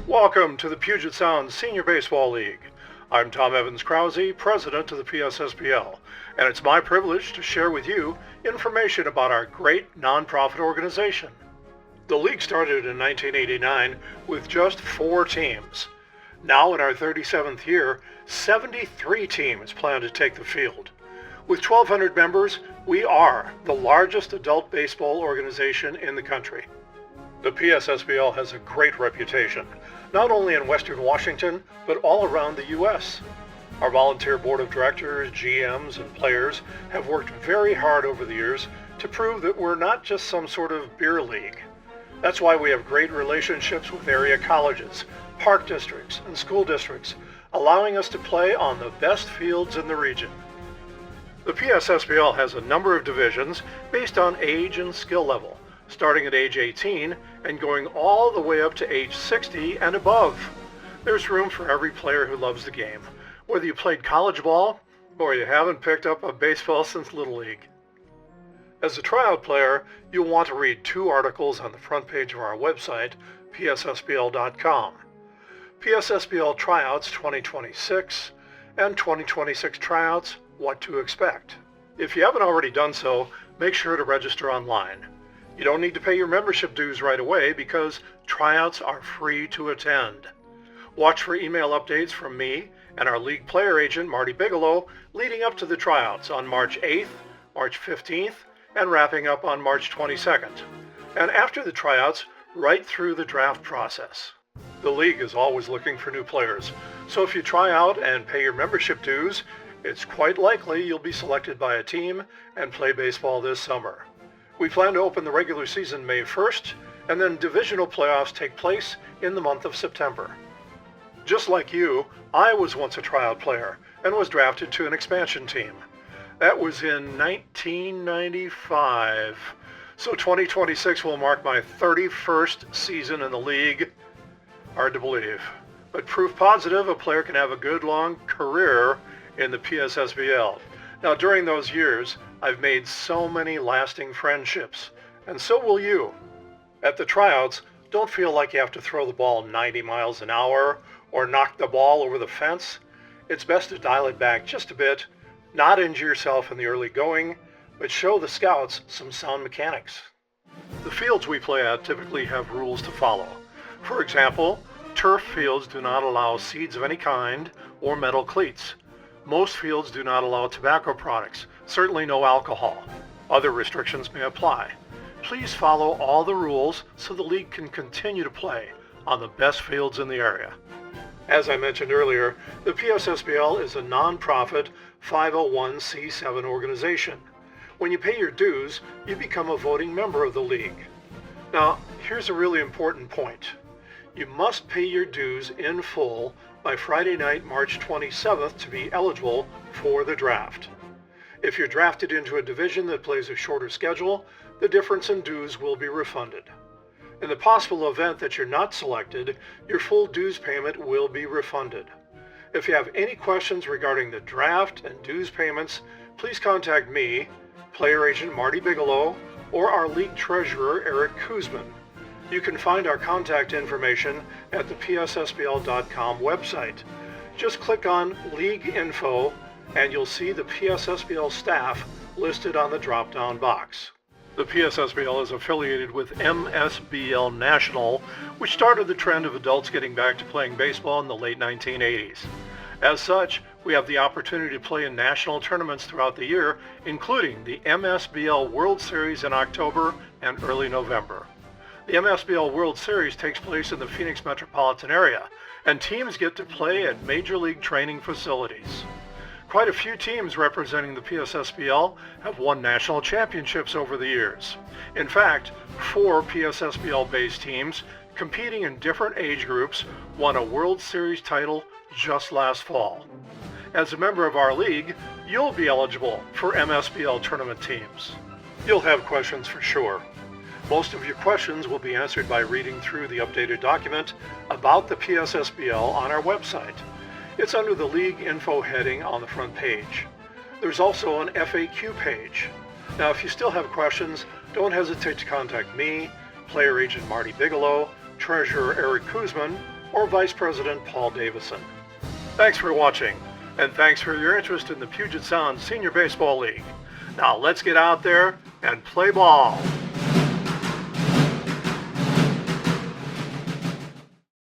Welcome to the Puget Sound Senior Baseball League. I'm Tom Evans Krause, president of the PSSBL, and it's my privilege to share with you information about our great nonprofit organization. The league started in 1989 with just 4 teams. Now in our 37th year, 73 teams plan to take the field. With 1,200 members, we are the largest adult baseball organization in the country. The PSSBL has a great reputation, not only in Western Washington, but all around the U.S. Our volunteer board of directors, GMs, and players have worked very hard over the years to prove that we're not just some sort of beer league. That's why we have great relationships with area colleges, park districts, and school districts, allowing us to play on the best fields in the region. The PSSBL has a number of divisions based on age and skill level, starting at age 18 and going all the way up to age 60 and above. There's room for every player who loves the game, whether you played college ball or you haven't picked up a baseball since Little League. As a tryout player, you'll want to read 2 articles on the front page of our website, PSSBL.com. PSSBL Tryouts 2026 and 2026 Tryouts, What to Expect. If you haven't already done so, make sure to register online. You don't need to pay your membership dues right away because tryouts are free to attend. Watch for email updates from me and our league player agent, Marty Bigelow, leading up to the tryouts on March 8th, March 15th, and wrapping up on March 22nd. And after the tryouts, right through the draft process. The league is always looking for new players, so if you try out and pay your membership dues, it's quite likely you'll be selected by a team and play baseball this summer. We plan to open the regular season May 1st, and then divisional playoffs take place in the month of September. Just like you, I was once a tryout player and was drafted to an expansion team. That was in 1995. So 2026 will mark my 31st season in the league. Hard to believe, but proof positive a player can have a good long career in the PSSBL. Now during those years, I've made so many lasting friendships, and so will you. At the tryouts, don't feel like you have to throw the ball 90 miles an hour or knock the ball over the fence. It's best to dial it back just a bit, not injure yourself in the early going, but show the scouts some sound mechanics. The fields we play at typically have rules to follow. For example, turf fields do not allow seeds of any kind or metal cleats. Most fields do not allow tobacco products, certainly no alcohol. Other restrictions may apply. Please follow all the rules so the league can continue to play on the best fields in the area. As I mentioned earlier, the PSSBL is a nonprofit 501c7 organization. When you pay your dues, you become a voting member of the league. Now, here's a really important point. You must pay your dues in full by Friday night, March 27th to be eligible for the draft. If you're drafted into a division that plays a shorter schedule, the difference in dues will be refunded. In the possible event that you're not selected, your full dues payment will be refunded. If you have any questions regarding the draft and dues payments, please contact me, player agent Marty Bigelow, or our league treasurer Eric Kuzman. You can find our contact information at the PSSBL.com website. Just click on League Info and you'll see the PSSBL staff listed on the drop-down box. The PSSBL is affiliated with MSBL National, which started the trend of adults getting back to playing baseball in the late 1980s. As such, we have the opportunity to play in national tournaments throughout the year, including the MSBL World Series in October and early November. The MSBL World Series takes place in the Phoenix metropolitan area, and teams get to play at major league training facilities. Quite a few teams representing the PSSBL have won national championships over the years. In fact, 4 PSSBL-based teams competing in different age groups won a World Series title just last fall. As a member of our league, you'll be eligible for MSBL tournament teams. You'll have questions for sure. Most of your questions will be answered by reading through the updated document about the PSSBL on our website. It's under the League Info heading on the front page. There's also an FAQ page. Now, if you still have questions, don't hesitate to contact me, player agent Marty Bigelow, treasurer Eric Kuzman, or vice president Paul Davison. Thanks for watching, and thanks for your interest in the Puget Sound Senior Baseball League. Now let's get out there and play ball.